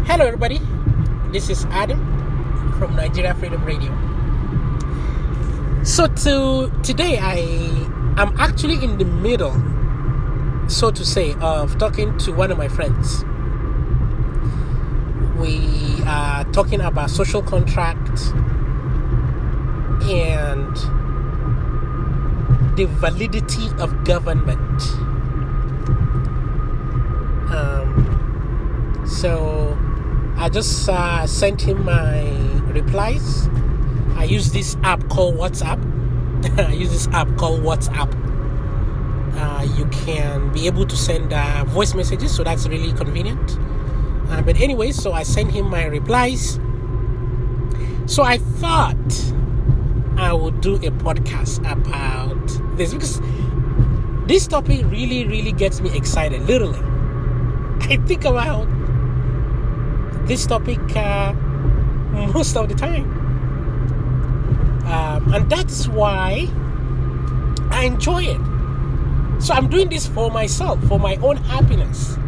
Hello, everybody. This is Adam from Nigeria Freedom Radio. So today, I'm actually in the middle, so to say, of talking to one of my friends. We are talking about social contract and the validity of government. So I just sent him my replies. I use this app called WhatsApp. You can be able to send voice messages, so that's really convenient. But anyway, so I sent him my replies. So I thought I would do a podcast about this because this topic really gets me excited. Literally, I think about this topic most of the time, and that's why I enjoy it. So I'm doing this for myself, for my own happiness.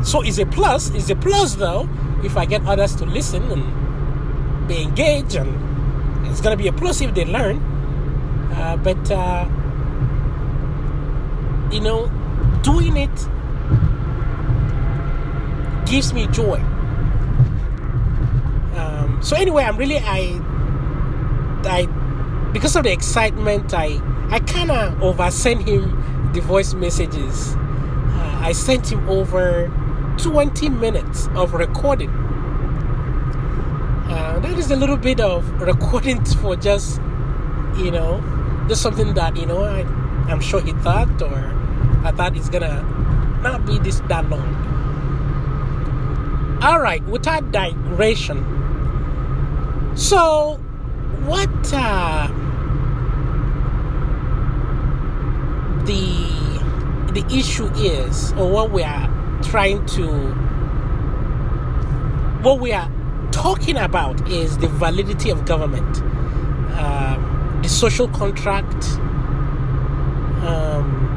So it's a plus though if I get others to listen and be engaged, and it's gonna be a plus if they learn. But doing it gives me joy. So anyway, I'm really I because of the excitement, I kind of oversend him the voice messages. I sent him over 20 minutes of recording. That is a little bit of recording for just something that I'm sure he thought, or I thought it's gonna not be that long. All right, without digression. So, what the issue is, or what we are talking about, is the validity of government, the social contract,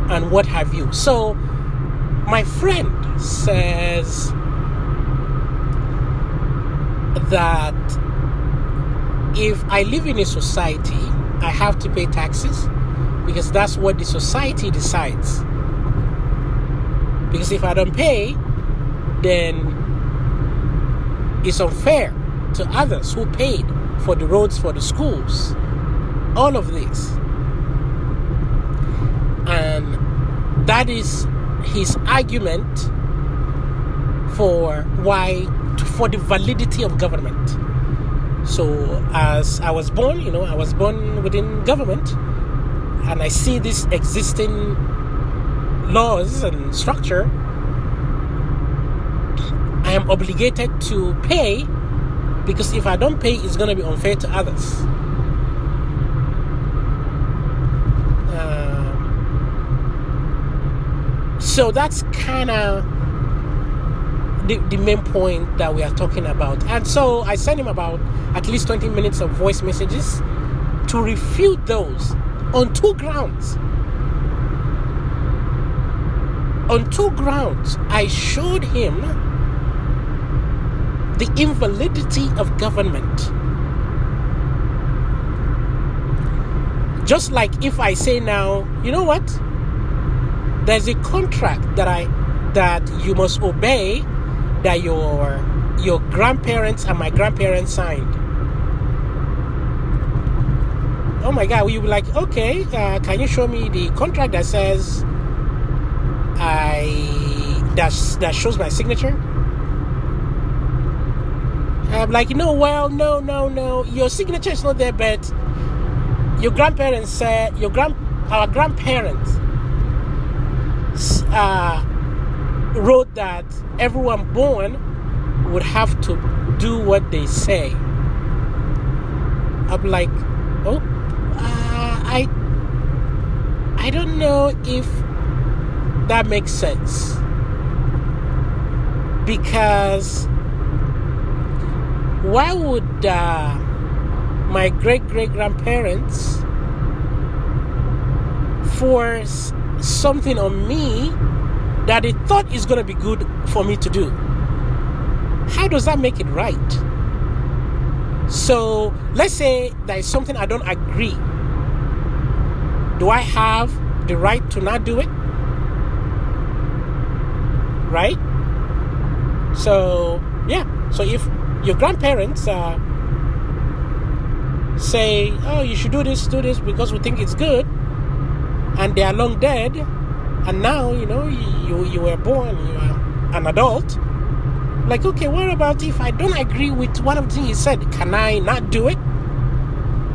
and what have you. So, my friend says that if I live in a society, I have to pay taxes because that's what the society decides. Because if I don't pay, then it's unfair to others who paid for the roads, for the schools, all of this. And that is his argument for the validity of government. So as I was born, I was born within government, and I see this existing laws and structure. I am obligated to pay, because if I don't pay, it's going to be unfair to others. So that's kind of the main point that we are talking about. And so I sent him about at least 20 minutes of voice messages to refute those on two grounds. On two grounds, I showed him the invalidity of government. Just like if I say now, you know what? There's a contract that you must obey, that your grandparents and my grandparents signed. Oh my God, you'll be like, okay, can you show me the contract that says that shows my signature? I'm like, no, your signature is not there, but your grandparents said, our grandparents wrote that everyone born would have to do what they say. I'm like, I don't know if that makes sense, because why would my great-great-grandparents force something on me that they thought is going to be good for me to do. How does that make it right? So let's say there is something I don't agree. Do I have the right to not do it? Right? So yeah. So if your grandparents say, oh, you should do this because we think it's good, and they are long dead, and now you were born, you are an adult, like, okay, what about if I don't agree with one of the things he said? Can I not do it?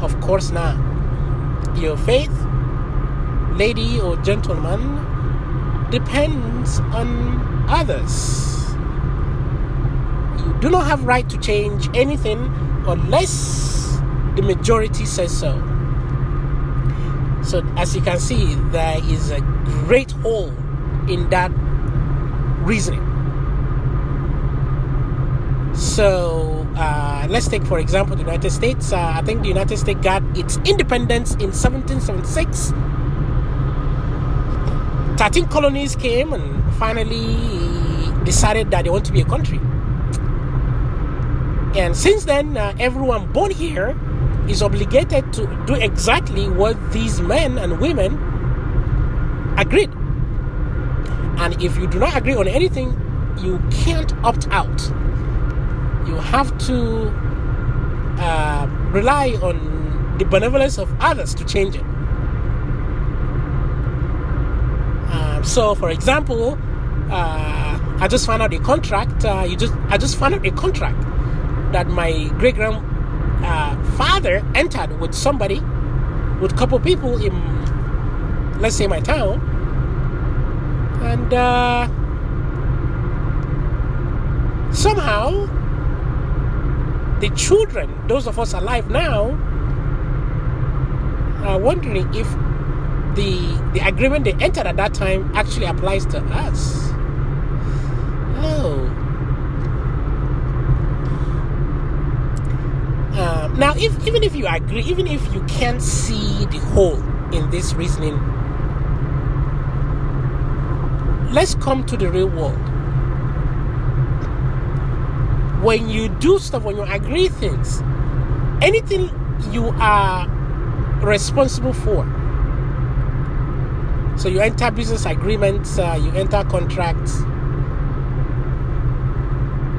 Of course not. Your faith, lady or gentleman, depends on others. You do not have right to change anything unless the majority says so. So as you can see, there is a great hole in that reasoning. So let's take, for example, the United States. I think the United States got its independence in 1776. 13 colonies came and finally decided that they want to be a country. And since then, everyone born here is obligated to do exactly what these men and women agreed. And if you do not agree on anything, you can't opt out. You have to rely on the benevolence of others to change it. So, for example, I just found out a contract. I just found out a contract that my great-grandfather entered with somebody, with a couple people in, let's say, my town. And somehow, the children, those of us alive now, are wondering if the agreement they entered at that time actually applies to us. Oh. Now, even if you agree, even if you can't see the hole in this reasoning, let's come to the real world. When you do stuff, when you agree things, anything you are responsible for. So you enter business agreements, you enter contracts.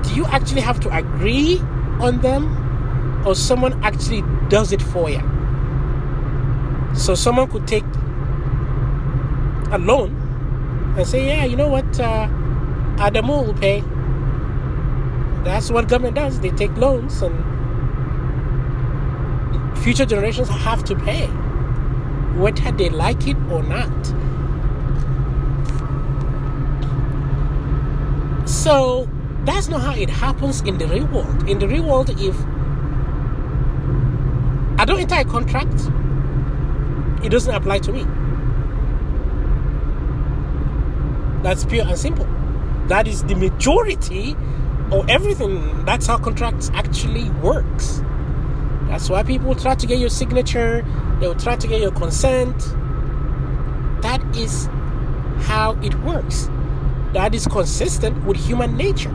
Do you actually have to agree on them, or someone actually does it for you? So someone could take a loan and say, yeah, you know what, Adamu will pay. That's what government does. They take loans and future generations have to pay, whether they like it or not. So that's not how it happens in the real world. In the real world, if I don't enter a contract, it doesn't apply to me. That's pure and simple. That is the majority of everything. That's how contracts actually works. That's why people try to get your signature. They will try to get your consent. That is how it works. That is consistent with human nature.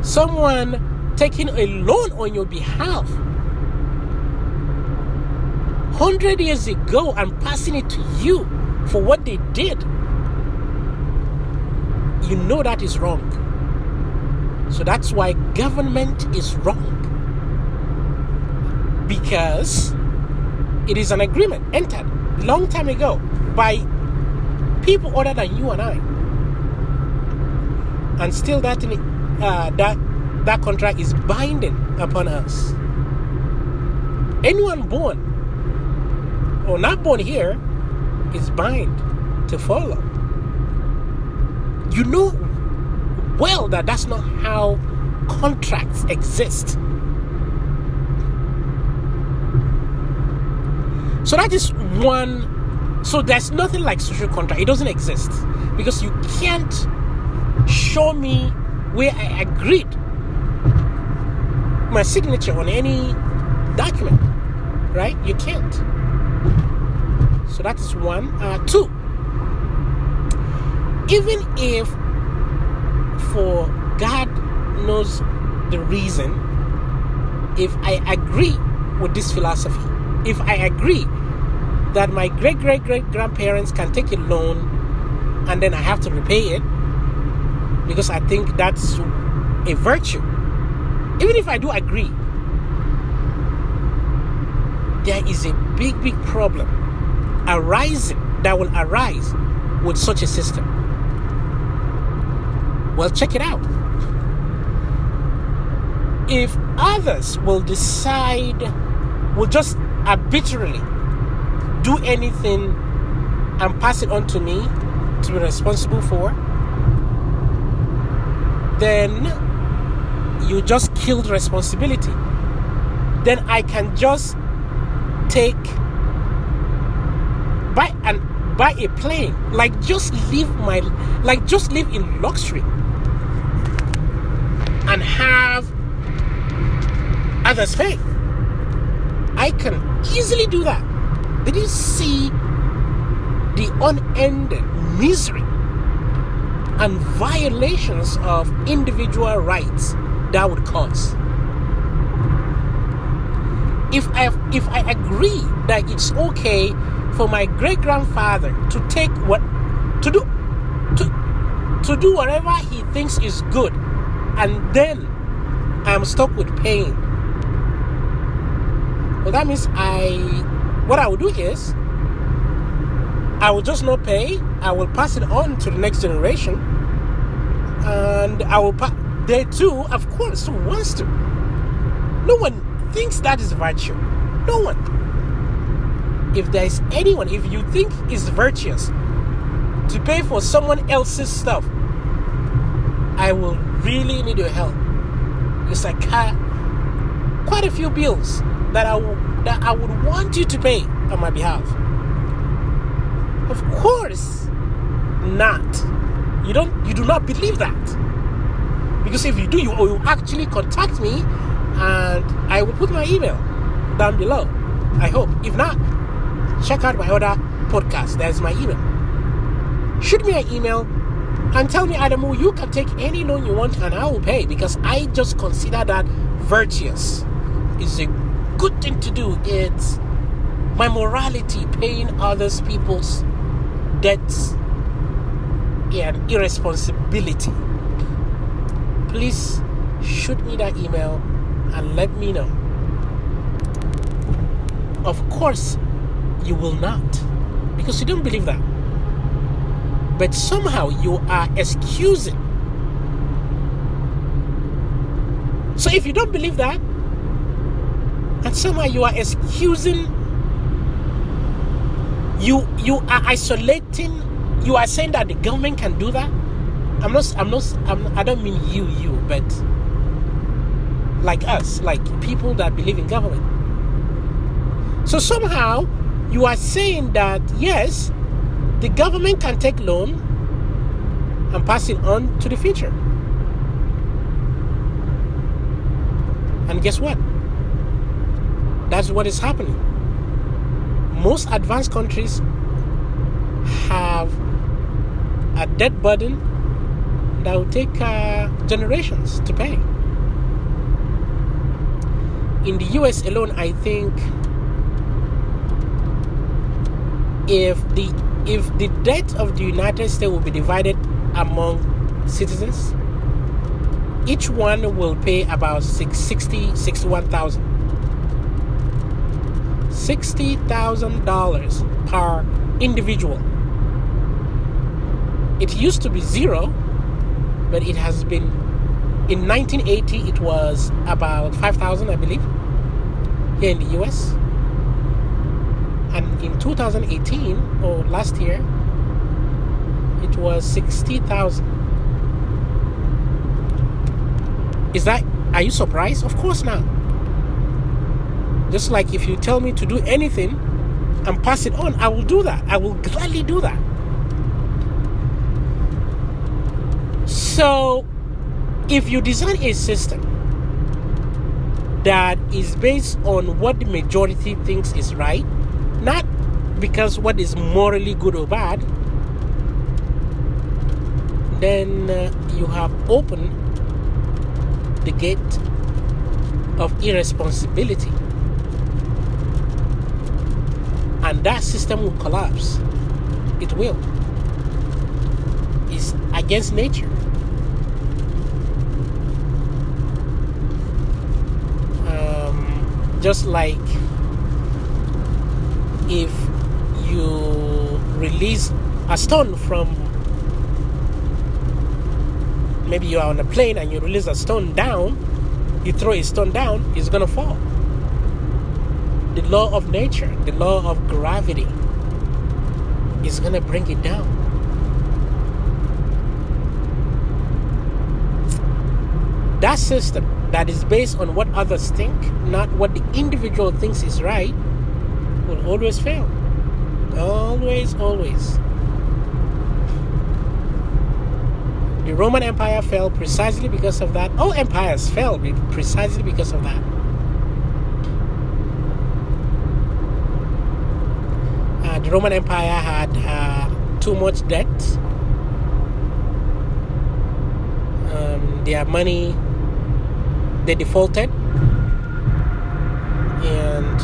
Someone taking a loan on your behalf 100 years ago and passing it to you for what they did, you know that is wrong. So that's why government is wrong, because it is an agreement entered long time ago by people other than you and I, and still that contract is binding upon us. Anyone born or not born here is bound to follow. You know well that that's not how contracts exist. So that is one. So there's nothing like social contract. It doesn't exist, because you can't show me where I agreed my signature on any document, right? You can't. So that is one. Two, even if, for God knows the reason, if I agree with this philosophy, if I agree that my great-great-great-grandparents can take a loan and then I have to repay it because I think that's a virtue, even if I do agree, there is a big problem that will arise with such a system. Well, check it out. If others will just arbitrarily do anything and pass it on to me to be responsible for, then you just killed responsibility. Then I can just buy a plane, just live in luxury and have others pay. I can easily do that. Did you see the unending misery and violations of individual rights that would cause? If I agree that it's okay for my great-grandfather to do whatever he thinks is good, and then I'm stuck with paying, well, that means what I will do is I will just not pay. I will pass it on to the next generation, and I will they too, of course, who wants to. No one thinks that is virtue. No one. If there is anyone, if you think it's virtuous to pay for someone else's stuff, I will really need your help. It's like quite a few bills that I would want you to pay on my behalf. Of course not. You do not believe that. Because if you do, you will actually contact me and I will put my email down below. I hope. If not, check out my other podcast. There's my email. Shoot me an email and tell me, Adamu, you can take any loan you want and I will pay, because I just consider that virtuous. It's a good thing to do. It's my morality, paying others people's debts and irresponsibility. Please shoot me that email and let me know. Of course, you will not, because you don't believe that. But somehow you are excusing. So if you don't believe that, and somehow you are excusing, you are isolating, you are saying that the government can do that. I don't mean you, but like us, like people that believe in government. So somehow you are saying that, yes, the government can take loan and pass it on to the future. And guess what? That's what is happening. Most advanced countries have a debt burden that will take generations to pay. In the US alone, I think if the debt of the United States will be divided among citizens, each one will pay about $61,000 per individual. It used to be zero, but it has been, in 1980 it was about $5,000, I believe, here in the US. And in 2018, or last year, it was $60,000. Are you surprised? Of course not. Just like if you tell me to do anything and pass it on, I will do that. I will gladly do that. So, if you design a system that is based on what the majority thinks is right, not because what is morally good or bad, then you have opened the gate of irresponsibility, and that system will collapse. It will. It's against nature. Just like if you release a stone from, maybe you are on a plane and you release a stone down, you throw a stone down, it's going to fall. The law of nature, the law of gravity is going to bring it down. That system that is based on what others think, not what the individual thinks is right, will always fail. Always, always. The Roman Empire fell precisely because of that. All empires fell precisely because of that. The Roman Empire had too much debt. Their money, they defaulted, and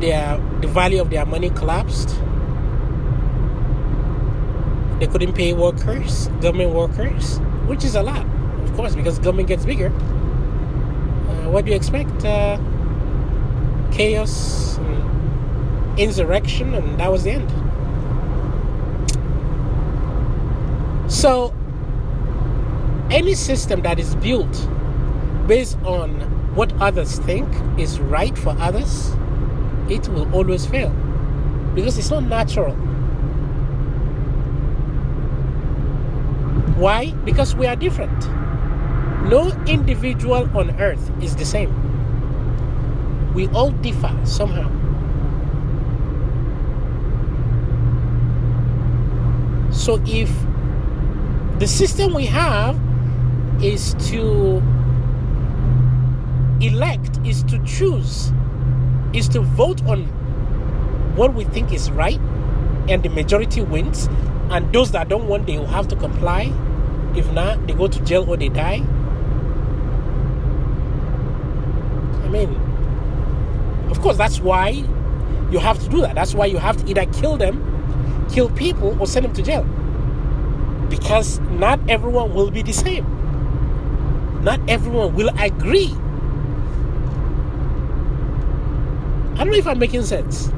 the value of their money collapsed. They couldn't pay workers, government workers, which is a lot, of course, because government gets bigger. What do you expect? Chaos, and insurrection, and that was the end. So, any system that is built based on what others think is right for others, it will always fail, because it's not natural. Why? Because we are different. No individual on earth is the same. We all differ somehow. So if the system we have is to elect, is to choose, is to vote on what we think is right, and the majority wins, and those that don't want, they will have to comply. If not, they go to jail or they die. I mean, of course, that's why you have to do that. That's why you have to either kill them, kill people, or send them to jail. Because not everyone will be the same. Not everyone will agree. I don't know if I'm making sense.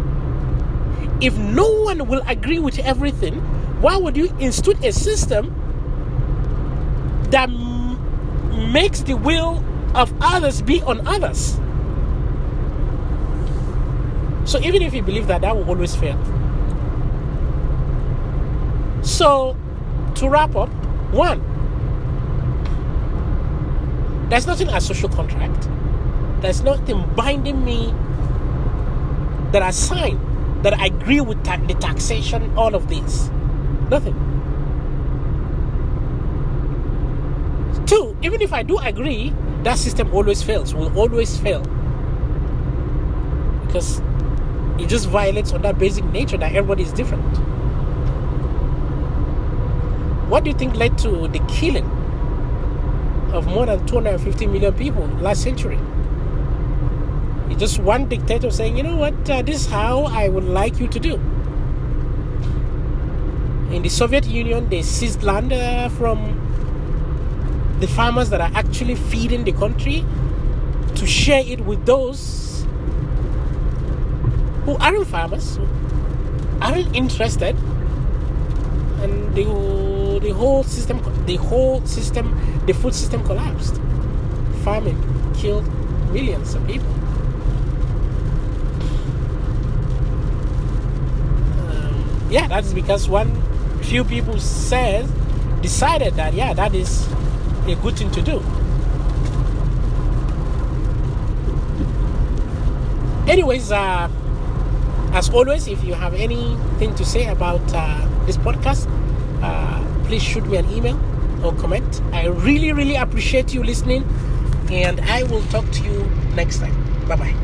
If no one will agree with everything, why would you institute a system that makes the will of others be on others? So even if you believe that, that will always fail. So, to wrap up, one, there's nothing as social contract. There's nothing binding me that I sign, that I agree with the taxation, all of this. Nothing. Two, even if I do agree, that system always fails, will always fail. Because it just violates on that basic nature that everybody is different. What do you think led to the killing of more than 250 million people last century? It's just one dictator saying, you know what, this is how I would like you to do. In the Soviet Union, they seized land from the farmers that are actually feeding the country to share it with those who aren't farmers, who aren't interested, and the whole system, the food system collapsed. Famine killed millions of people. That is because few people decided that that is a good thing to do. Anyways, as always, if you have anything to say about this podcast, please shoot me an email or comment. I really, really appreciate you listening, and I will talk to you next time. Bye-bye.